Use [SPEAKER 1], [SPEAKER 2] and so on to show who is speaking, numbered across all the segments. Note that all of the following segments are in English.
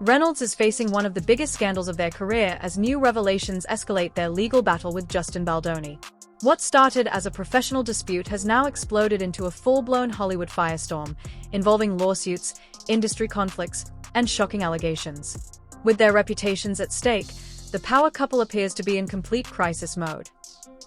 [SPEAKER 1] Reynolds is facing one of the biggest scandals of their career as new revelations escalate their legal battle with Justin Baldoni. What started as a professional dispute has now exploded into a full-blown Hollywood firestorm, involving lawsuits, industry conflicts, and shocking allegations. With their reputations at stake, the power couple appears to be in complete crisis mode.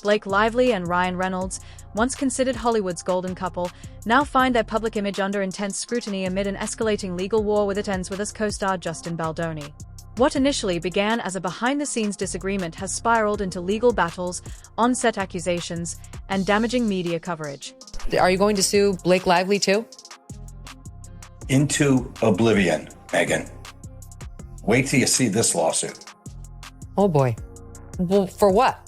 [SPEAKER 1] Blake Lively and Ryan Reynolds, once considered Hollywood's golden couple, now find their public image under intense scrutiny amid an escalating legal war with it ends with us co-star Justin Baldoni. What initially began as a behind-the-scenes disagreement has spiraled into legal battles, on-set accusations, and damaging media coverage.
[SPEAKER 2] Are you going to sue Blake Lively too?
[SPEAKER 3] Into oblivion, Megan. Wait till you see this lawsuit.
[SPEAKER 2] Oh boy. Well, for what?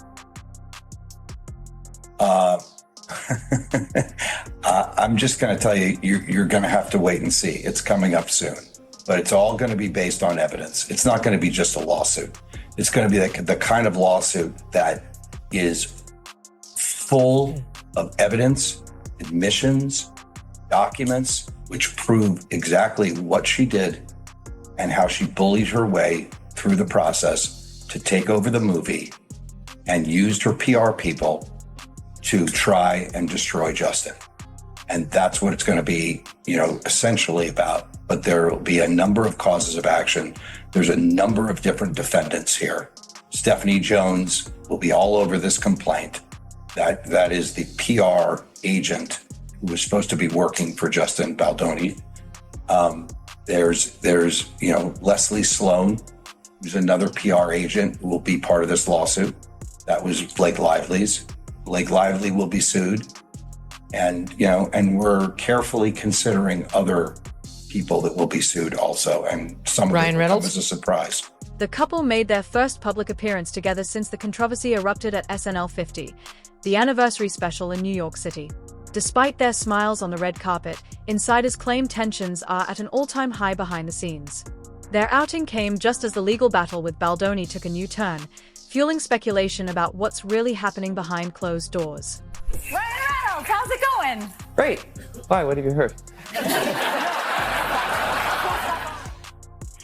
[SPEAKER 3] I'm just going to tell you, you're going to have to wait and see. It's coming up soon. But it's all going to be based on evidence. It's not going to be just a lawsuit. It's going to be the kind of lawsuit that is full of evidence, admissions, documents, which prove exactly what she did and how she bullied her way through the process to take over the movie and used her PR people to try and destroy Justin. And that's what it's going to be, essentially about. But there will be a number of causes of action. There's a number of different defendants here. Stephanie Jones will be all over this complaint. That is the PR agent who was supposed to be working for Justin Baldoni. There's Leslie Sloan, who's another PR agent who will be part of this lawsuit. That was Blake Lively's. Blake Lively will be sued. And we're carefully considering other people that will be sued also. And some of
[SPEAKER 2] Ryan
[SPEAKER 3] it will
[SPEAKER 2] Reynolds?
[SPEAKER 3] come as a surprise.
[SPEAKER 1] The couple made their first public appearance together since the controversy erupted at SNL 50, the anniversary special in New York City. Despite their smiles on the red carpet, insiders claim tensions are at an all-time high behind the scenes. Their outing came just as the legal battle with Baldoni took a new turn, fueling speculation about what's really happening behind closed doors.
[SPEAKER 4] Ryan Reynolds, how's it going?
[SPEAKER 5] Great. Why? What have you heard?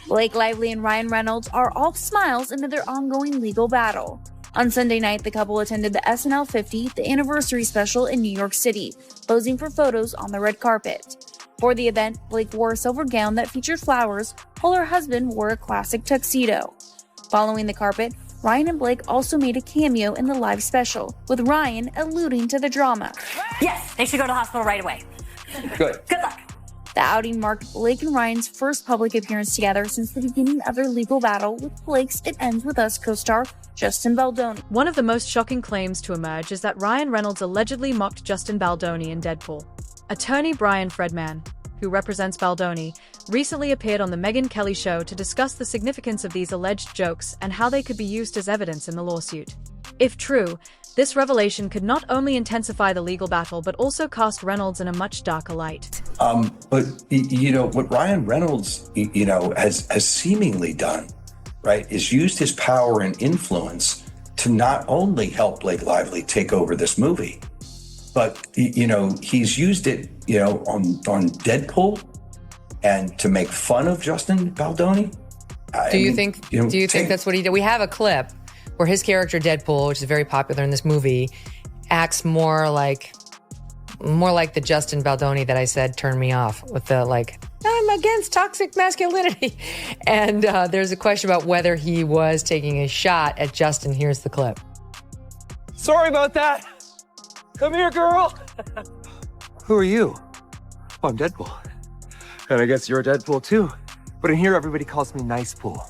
[SPEAKER 4] Blake Lively and Ryan Reynolds are all smiles amid their ongoing legal battle. On Sunday night, the couple attended the SNL 50, the anniversary special in New York City, posing for photos on the red carpet. For the event, Blake wore a silver gown that featured flowers, while her husband wore a classic tuxedo. Following the carpet, Ryan and Blake also made a cameo in the live special, with Ryan alluding to the drama.
[SPEAKER 6] Yes, they should go to the hospital right away.
[SPEAKER 5] Good.
[SPEAKER 6] Good luck.
[SPEAKER 4] The outing marked Blake and Ryan's first public appearance together since the beginning of their legal battle with Blake's It Ends With Us co-star Justin Baldoni.
[SPEAKER 1] One of the most shocking claims to emerge is that Ryan Reynolds allegedly mocked Justin Baldoni in Deadpool. Attorney Brian Fredman, who represents Baldoni, recently appeared on The Megyn Kelly Show to discuss the significance of these alleged jokes and how they could be used as evidence in the lawsuit. If true, this revelation could not only intensify the legal battle but also cast Reynolds in a much darker light.
[SPEAKER 3] But what Ryan Reynolds, has seemingly done, right, is used his power and influence to not only help Blake Lively take over this movie, but he's used it, on Deadpool, and to make fun of Justin Baldoni.
[SPEAKER 2] Do you think that's what he did? We have a clip where his character Deadpool, which is very popular in this movie, acts more like the Justin Baldoni that I said turned me off with the I'm against toxic masculinity. And there's a question about whether he was taking a shot at Justin. Here's the clip.
[SPEAKER 5] Sorry about that. Come here, girl. Who are you? Oh, I'm Deadpool. And I guess you're Deadpool too. But in here, everybody calls me Nice Pool.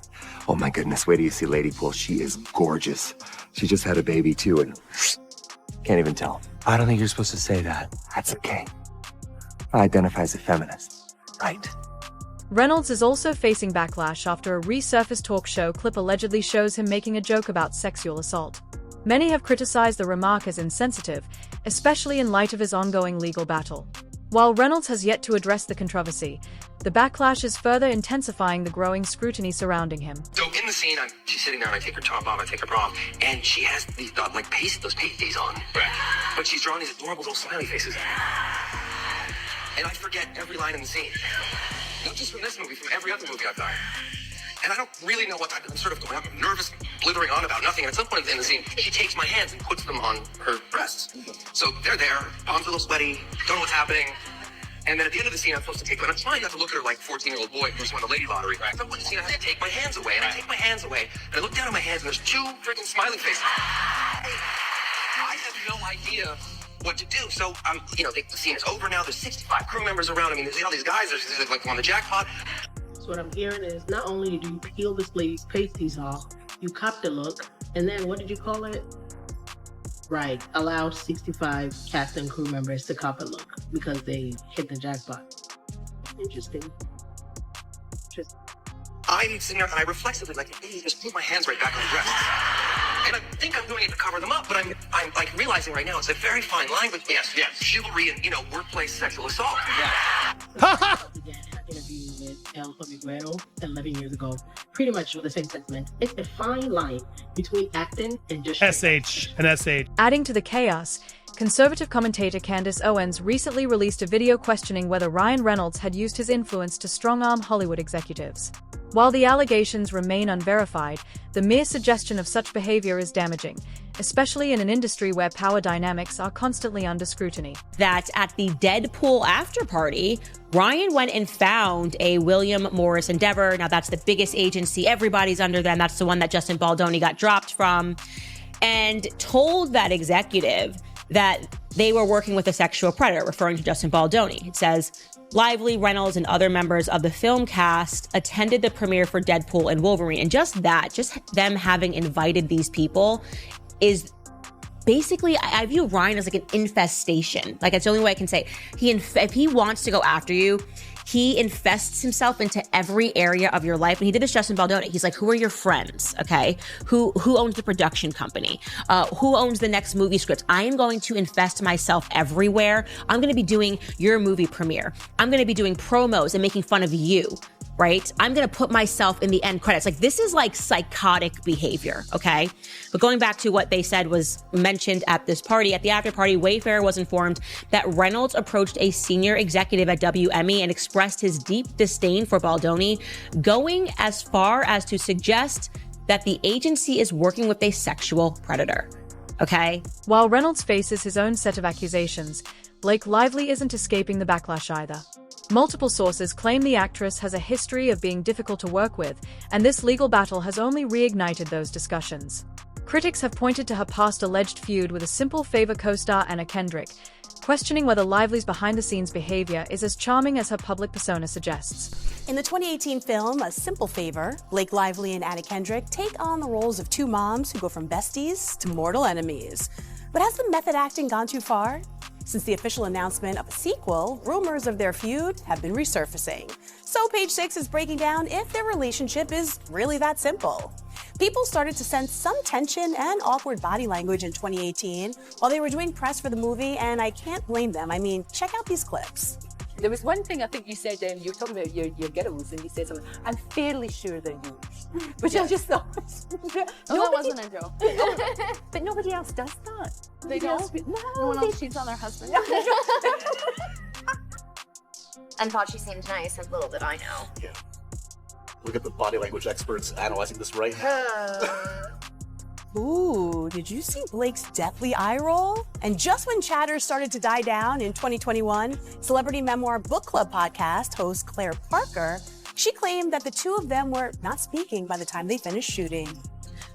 [SPEAKER 5] Oh my goodness, wait till you see Lady Pool. She is gorgeous. She just had a baby too, and can't even tell. I don't think you're supposed to say that. That's okay. I identify as a feminist, right?
[SPEAKER 1] Reynolds is also facing backlash after a resurfaced talk show clip allegedly shows him making a joke about sexual assault. Many have criticized the remark as insensitive, especially in light of his ongoing legal battle. While Reynolds has yet to address the controversy, the backlash is further intensifying the growing scrutiny surrounding him.
[SPEAKER 7] So in the scene, she's sitting there and I take her top off, I take her bra off, and she has these those pasties on. Right. But she's drawing these adorable little smiley faces. And I forget every line in the scene. Not just from this movie, from every other movie I've done. And I don't really know what I'm sort of going up. I'm nervous, blithering on about nothing. And at some point in the scene, she takes my hands and puts them on her breasts. So they're there, palms a little sweaty, don't know what's happening. And then at the end of the scene, I'm supposed to take, but I'm trying not to look at her like 14-year-old boy who's won the lady lottery. Right? At some point in the scene, I have to take my hands away. And I take my hands away, and I look down at my hands, and there's two freaking smiley faces. I have no idea what to do. So, the scene is over now. There's 65 crew members around. I mean, there's all these guys. They're like on the jackpot.
[SPEAKER 8] So what I'm hearing is not only do you peel this lady's pasties off, you cop the look, and then what did you call it? Right, allow 65 cast and crew members to cop a look because they hit the jackpot. Interesting.
[SPEAKER 7] I'm sitting there and I reflexively, just put my hands right back on the breasts. And I think I'm doing it to cover them up, but I'm like realizing right now it's a very fine line between chivalry and, workplace sexual assault.
[SPEAKER 8] Yeah. Interview with El Guerrero 11 years ago, pretty much with the same sentiment. It's a fine line between acting and just
[SPEAKER 9] SH and SH.
[SPEAKER 1] Adding to the chaos, conservative commentator Candace Owens recently released a video questioning whether Ryan Reynolds had used his influence to strong-arm Hollywood executives. While the allegations remain unverified, the mere suggestion of such behavior is damaging, especially in an industry where power dynamics are constantly under scrutiny.
[SPEAKER 10] That at the Deadpool after party, Ryan went and found a William Morris Endeavor. Now that's the biggest agency. Everybody's under them. That's the one that Justin Baldoni got dropped from. And told that executive that they were working with a sexual predator, referring to Justin Baldoni. It says, Lively, Reynolds, and other members of the film cast attended the premiere for Deadpool and Wolverine. And just them having invited these people is basically, I view Ryan as like an infestation. Like, that's the only way I can say it. If he wants to go after you, he infests himself into every area of your life. And he did this Justin Baldoni. He's like, who are your friends? Okay. Who owns the production company? Who owns the next movie script? I am going to infest myself everywhere. I'm going to be doing your movie premiere. I'm going to be doing promos and making fun of you. Right? I'm going to put myself in the end credits. Like, this is like psychotic behavior. Okay. But going back to what they said was mentioned at this party, at the after party, Wayfair was informed that Reynolds approached a senior executive at WME and expressed his deep disdain for Baldoni, going as far as to suggest that the agency is working with a sexual predator. Okay.
[SPEAKER 1] While Reynolds faces his own set of accusations, Blake Lively isn't escaping the backlash either. Multiple sources claim the actress has a history of being difficult to work with, and this legal battle has only reignited those discussions. Critics have pointed to her past alleged feud with a Simple Favor co-star Anna Kendrick, questioning whether Lively's behind-the-scenes behavior is as charming as her public persona suggests.
[SPEAKER 11] In the 2018 film A Simple Favor, Blake Lively and Anna Kendrick take on the roles of two moms who go from besties to mortal enemies. But has the method acting gone too far? Since the official announcement of a sequel, rumors of their feud have been resurfacing. So Page Six is breaking down if their relationship is really that simple. People started to sense some tension and awkward body language in 2018 while they were doing press for the movie, and I can't blame them. I mean, check out these clips.
[SPEAKER 12] There was one thing I think you said, you were talking about your ghettos, and you said something, I'm fairly sure they're yours. Which I just thought,
[SPEAKER 4] that wasn't a joke.
[SPEAKER 12] But nobody else does that.
[SPEAKER 4] They don't? No one else cheats on their husband. And thought she seemed nice, and little did I know.
[SPEAKER 13] Yeah. Look at the body language experts analyzing this right now.
[SPEAKER 11] Ooh, did you see Blake's deathly eye roll? And just when chatter started to die down in 2021, Celebrity Memoir Book Club podcast host Claire Parker, she claimed that the two of them were not speaking by the time they finished shooting.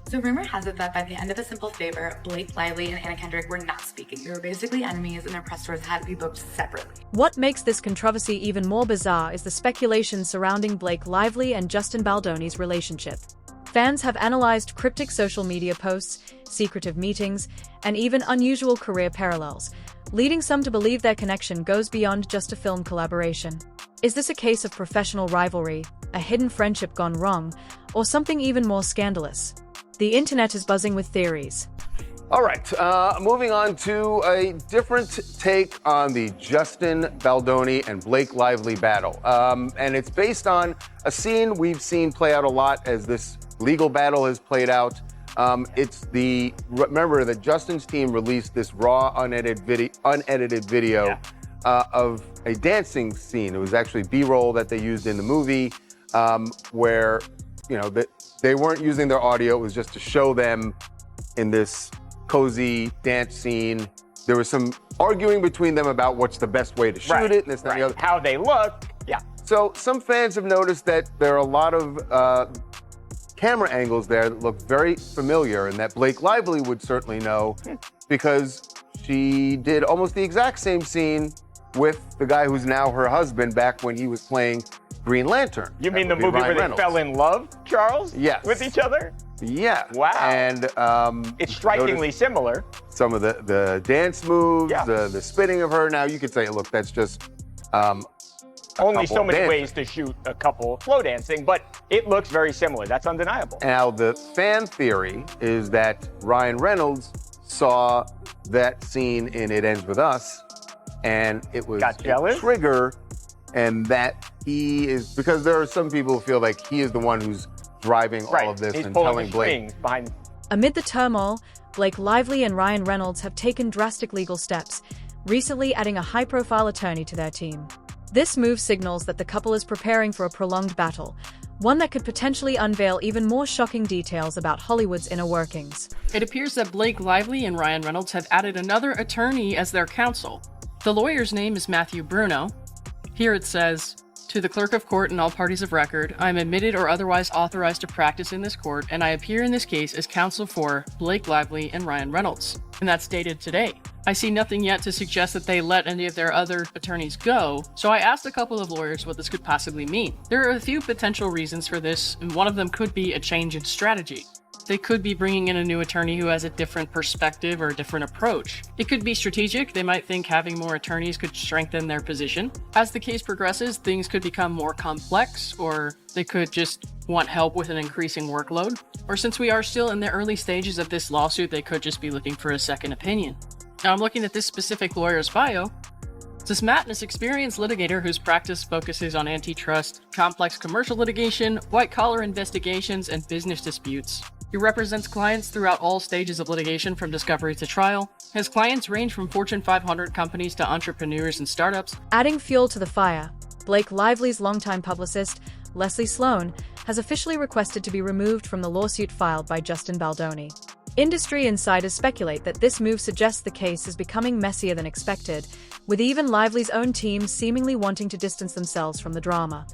[SPEAKER 14] So rumor has it that by the end of A Simple Favor, Blake Lively and Anna Kendrick were not speaking. They were basically enemies, and their press tours had to be booked separately.
[SPEAKER 1] What makes this controversy even more bizarre is the speculation surrounding Blake Lively and Justin Baldoni's relationship. Fans have analyzed cryptic social media posts, secretive meetings, and even unusual career parallels, leading some to believe their connection goes beyond just a film collaboration. Is this a case of professional rivalry, a hidden friendship gone wrong, or something even more scandalous? The internet is buzzing with theories.
[SPEAKER 15] All right, moving on to a different take on the Justin Baldoni and Blake Lively battle. And it's based on a scene we've seen play out a lot as this legal battle has played out. Remember that Justin's team released this raw, unedited video of a dancing scene. It was actually B-roll that they used in the movie where that they weren't using their audio. It was just to show them in this cozy dance scene. There was some arguing between them about what's the best way to shoot it, and this and the other.
[SPEAKER 9] How they look, yeah.
[SPEAKER 15] So some fans have noticed that there are a lot of camera angles there that look very familiar, and that Blake Lively would certainly know because she did almost the exact same scene with the guy who's now her husband back when he was playing Green Lantern.
[SPEAKER 9] You mean the movie where they fell in love, Charles?
[SPEAKER 15] Yes.
[SPEAKER 9] With each other?
[SPEAKER 15] Yeah.
[SPEAKER 9] Wow.
[SPEAKER 15] And
[SPEAKER 9] it's strikingly similar.
[SPEAKER 15] Some of the dance moves, the spitting of her. Now you could say, look, that's just
[SPEAKER 9] only so many ways to shoot a couple flow dancing, but it looks very similar. That's undeniable.
[SPEAKER 15] Now the fan theory is that Ryan Reynolds saw that scene in It Ends With Us, and it was a trigger, and that he is, because there are some people who feel like he is the one who's driving all of this and telling Blake.
[SPEAKER 1] Amid the turmoil, Blake Lively and Ryan Reynolds have taken drastic legal steps, recently adding a high-profile attorney to their team. This move signals that the couple is preparing for a prolonged battle, one that could potentially unveil even more shocking details about Hollywood's inner workings.
[SPEAKER 16] It appears that Blake Lively and Ryan Reynolds have added another attorney as their counsel. The lawyer's name is Matthew Bruno. Here it says, "To the clerk of court and all parties of record, I am admitted or otherwise authorized to practice in this court, and I appear in this case as counsel for Blake Lively and Ryan Reynolds." And that's dated today. I see nothing yet to suggest that they let any of their other attorneys go, so I asked a couple of lawyers what this could possibly mean. There are a few potential reasons for this, and one of them could be a change in strategy. They could be bringing in a new attorney who has a different perspective or a different approach. It could be strategic. They might think having more attorneys could strengthen their position. As the case progresses, things could become more complex, or they could just want help with an increasing workload. Or since we are still in the early stages of this lawsuit, they could just be looking for a second opinion. Now I'm looking at this specific lawyer's bio. This Matt is an experienced litigator whose practice focuses on antitrust, complex commercial litigation, white-collar investigations, and business disputes. He represents clients throughout all stages of litigation from discovery to trial. His clients range from Fortune 500 companies to entrepreneurs and startups.
[SPEAKER 1] Adding fuel to the fire, Blake Lively's longtime publicist, Leslie Sloan, has officially requested to be removed from the lawsuit filed by Justin Baldoni. Industry insiders speculate that this move suggests the case is becoming messier than expected, with even Lively's own team seemingly wanting to distance themselves from the drama.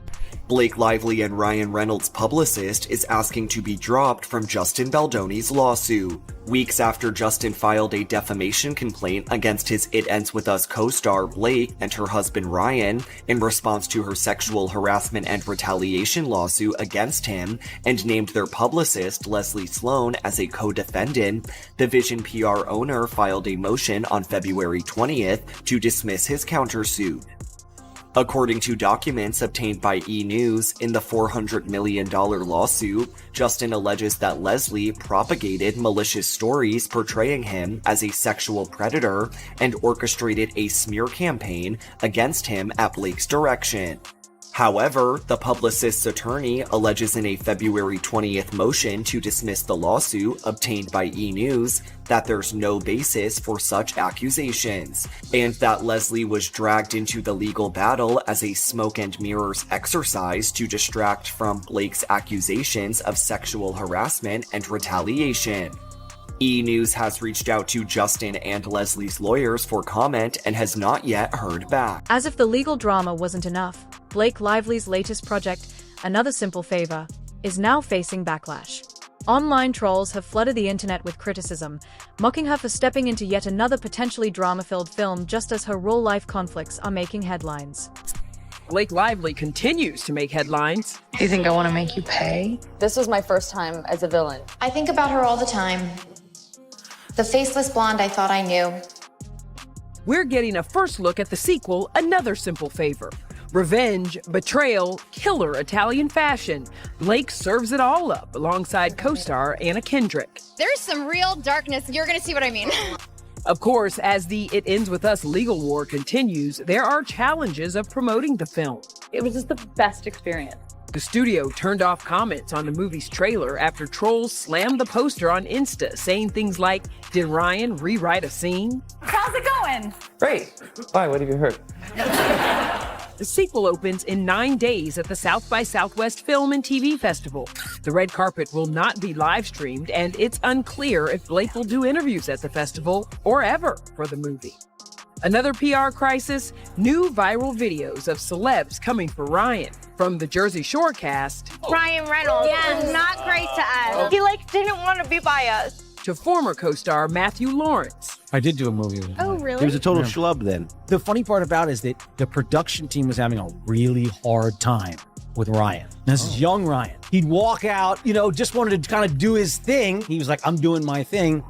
[SPEAKER 17] Blake Lively and Ryan Reynolds' publicist is asking to be dropped from Justin Baldoni's lawsuit. Weeks after Justin filed a defamation complaint against his It Ends With Us co-star Blake and her husband Ryan in response to her sexual harassment and retaliation lawsuit against him, and named their publicist Leslie Sloan as a co-defendant, the Vision PR owner filed a motion on February 20th to dismiss his countersuit. According to documents obtained by E! News, in the $400 million lawsuit, Justin alleges that Leslie propagated malicious stories portraying him as a sexual predator and orchestrated a smear campaign against him at Blake's direction. However, the publicist's attorney alleges in a February 20th motion to dismiss the lawsuit obtained by E! News that there's no basis for such accusations, and that Leslie was dragged into the legal battle as a smoke and mirrors exercise to distract from Blake's accusations of sexual harassment and retaliation. E! News has reached out to Justin and Leslie's lawyers for comment and has not yet heard back.
[SPEAKER 1] As if the legal drama wasn't enough, Blake Lively's latest project, Another Simple Favor, is now facing backlash. Online trolls have flooded the internet with criticism, mocking her for stepping into yet another potentially drama-filled film just as her real-life conflicts are making headlines.
[SPEAKER 18] Blake Lively continues to make headlines.
[SPEAKER 19] Do you think I want to make you pay?
[SPEAKER 20] This was my first time as a villain.
[SPEAKER 21] I think about her all the time. The faceless blonde I thought I knew.
[SPEAKER 18] We're getting a first look at the sequel, Another Simple Favor. Revenge, betrayal, killer Italian fashion. Blake serves it all up alongside co-star Anna Kendrick.
[SPEAKER 22] There's some real darkness. You're gonna see what I mean.
[SPEAKER 18] Of course, as the It Ends With Us legal war continues, there are challenges of promoting the film.
[SPEAKER 20] It was just the best experience.
[SPEAKER 18] The studio turned off comments on the movie's trailer after trolls slammed the poster on Insta, saying things like, "Did Ryan rewrite a scene?"
[SPEAKER 22] How's it going?
[SPEAKER 23] Great. Why? What have you heard?
[SPEAKER 18] The sequel opens in 9 days at the South by Southwest Film and TV Festival. The red carpet will not be live streamed, and it's unclear if Blake will do interviews at the festival or ever for the movie. Another PR crisis, new viral videos of celebs coming for Ryan. From the Jersey Shore cast,
[SPEAKER 22] Ryan Reynolds was not great to us. He didn't want to be by us.
[SPEAKER 18] To former co-star Matthew Lawrence.
[SPEAKER 3] I did do a movie with him.
[SPEAKER 22] Oh, really?
[SPEAKER 3] He was a total schlub then. The funny part about it is that the production team was having a really hard time with Ryan. This is young Ryan. He'd walk out, just wanted to kind of do his thing. He was like, I'm doing my thing.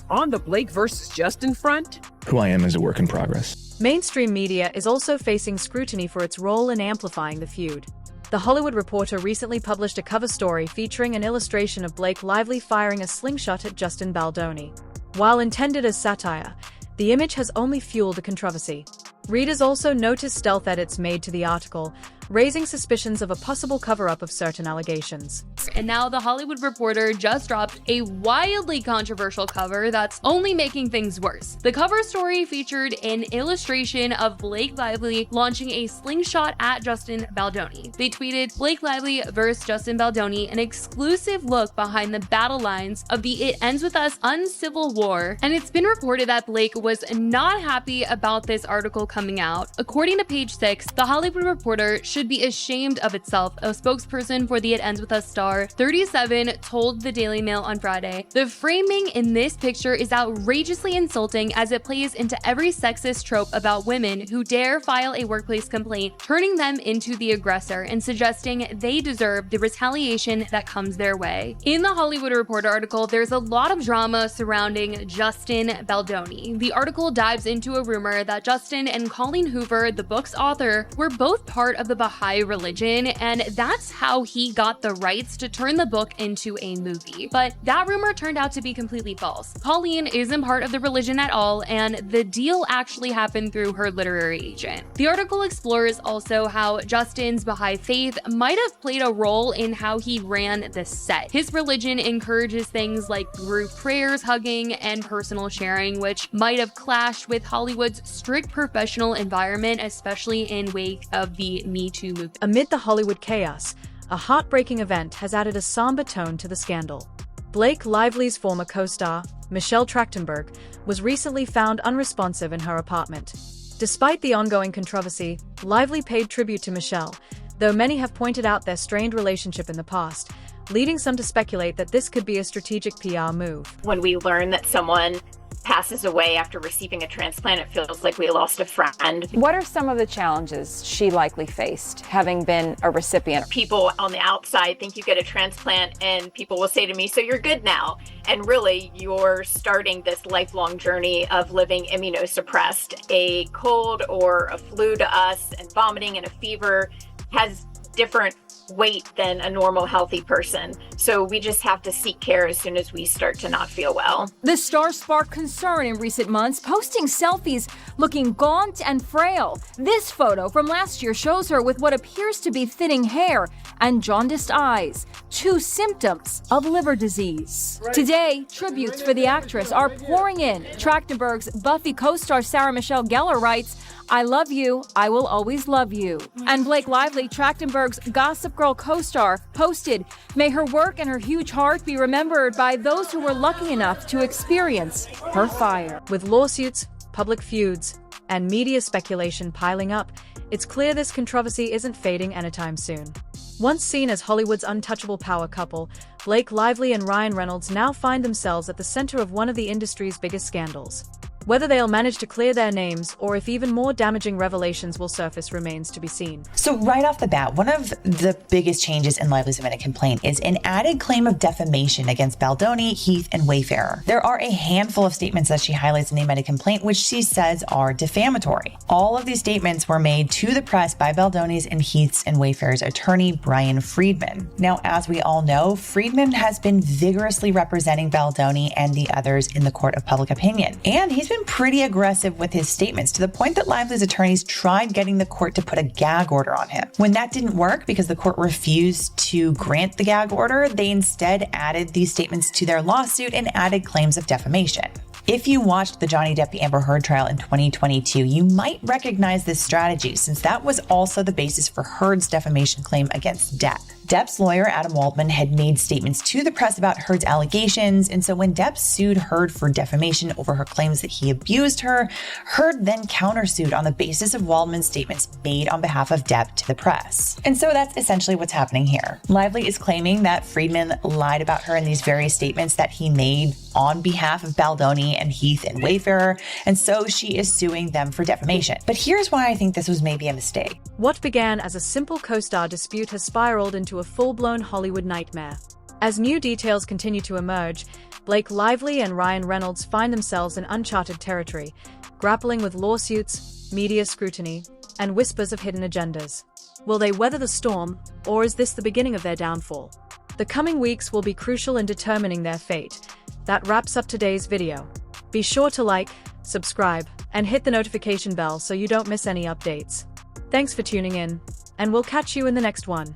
[SPEAKER 18] On the Blake versus Justin front,
[SPEAKER 6] who I am is a work in progress.
[SPEAKER 1] Mainstream media is also facing scrutiny for its role in amplifying the feud. The Hollywood Reporter recently published a cover story featuring an illustration of Blake Lively firing a slingshot at Justin Baldoni. While intended as satire, the image has only fueled the controversy. Readers also noticed stealth edits made to the article, raising suspicions of a possible cover-up of certain allegations.
[SPEAKER 23] And now The Hollywood Reporter just dropped a wildly controversial cover that's only making things worse. The cover story featured an illustration of Blake Lively launching a slingshot at Justin Baldoni. They tweeted, "Blake Lively vs. Justin Baldoni, an exclusive look behind the battle lines of the It Ends With Us uncivil war." And it's been reported that Blake was not happy about this article coming out. According to Page 6, The Hollywood Reporter should be ashamed of itself. A spokesperson for the It Ends With Us star 37 told the Daily Mail on Friday, "The framing in this picture is outrageously insulting as it plays into every sexist trope about women who dare file a workplace complaint, turning them into the aggressor and suggesting they deserve the retaliation that comes their way." In the Hollywood Reporter article, there's a lot of drama surrounding Justin Baldoni. The article dives into a rumor that Justin and Colleen Hoover, the book's author, were both part of the Baha'i religion, and that's how he got the rights to turn the book into a movie. But that rumor turned out to be completely false. Colleen isn't part of the religion at all, and the deal actually happened through her literary agent. The article explores also how Justin's Baha'i faith might have played a role in how he ran the set. His religion encourages things like group prayers, hugging, and personal sharing, which might have clashed with Hollywood's strict professional environment, especially in wake of the Me Too movement.
[SPEAKER 1] Amid the Hollywood chaos, a heartbreaking event has added a somber tone to the scandal. Blake Lively's former co-star, Michelle Trachtenberg, was recently found unresponsive in her apartment. Despite the ongoing controversy, Lively paid tribute to Michelle, though many have pointed out their strained relationship in the past, leading some to speculate that this could be a strategic PR move.
[SPEAKER 24] When we learn that someone passes away after receiving a transplant, it feels like we lost a friend.
[SPEAKER 20] What are some of the challenges she likely faced, having been a recipient?
[SPEAKER 24] People on the outside think you get a transplant and people will say to me, "So you're good now." And really, you're starting this lifelong journey of living immunosuppressed. A cold or a flu to us and vomiting and a fever has different weight than a normal healthy person. So we just have to seek care as soon as we start to not feel well.
[SPEAKER 25] The star sparked concern in recent months, posting selfies looking gaunt and frail. This photo from last year shows her with what appears to be thinning hair and jaundiced eyes, two symptoms of liver disease. Today, tributes for the actress are pouring in. Trachtenberg's Buffy co-star Sarah Michelle Gellar writes, "I love you, I will always love you." And Blake Lively, Trachtenberg's Gossip Girl co-star, posted, "May her work and her huge heart be remembered by those who were lucky enough to experience her fire."
[SPEAKER 1] With lawsuits, public feuds, and media speculation piling up, it's clear this controversy isn't fading anytime soon. Once seen as Hollywood's untouchable power couple, Blake Lively and Ryan Reynolds now find themselves at the center of one of the industry's biggest scandals. Whether they'll manage to clear their names or if even more damaging revelations will surface remains to be seen.
[SPEAKER 26] So right off the bat, one of the biggest changes in Lively's amended complaint is an added claim of defamation against Baldoni, Heath, and Wayfarer. There are a handful of statements that she highlights in the amended complaint, which she says are defamatory. All of these statements were made to the press by Baldoni's and Heath's and Wayfarer's attorney, Brian Friedman. Now, as we all know, Friedman has been vigorously representing Baldoni and the others in the court of public opinion. And he's been pretty aggressive with his statements to the point that Lively's attorneys tried getting the court to put a gag order on him. When that didn't work because the court refused to grant the gag order, they instead added these statements to their lawsuit and added claims of defamation. If you watched the Johnny Depp-Amber Heard trial in 2022, you might recognize this strategy since that was also the basis for Heard's defamation claim against Depp. Depp's lawyer, Adam Waldman, had made statements to the press about Heard's allegations, and so when Depp sued Heard for defamation over her claims that he abused her, Heard then countersued on the basis of Waldman's statements made on behalf of Depp to the press. And so that's essentially what's happening here. Lively is claiming that Friedman lied about her in these various statements that he made on behalf of Baldoni and Heath and Wayfarer, and so she is suing them for defamation. But here's why I think this was maybe a mistake.
[SPEAKER 1] What began as a simple co-star dispute has spiraled into a full-blown Hollywood nightmare. As new details continue to emerge, Blake Lively and Ryan Reynolds find themselves in uncharted territory, grappling with lawsuits, media scrutiny, and whispers of hidden agendas. Will they weather the storm, or is this the beginning of their downfall? The coming weeks will be crucial in determining their fate. That wraps up today's video. Be sure to like, subscribe, and hit the notification bell so you don't miss any updates. Thanks for tuning in, and we'll catch you in the next one.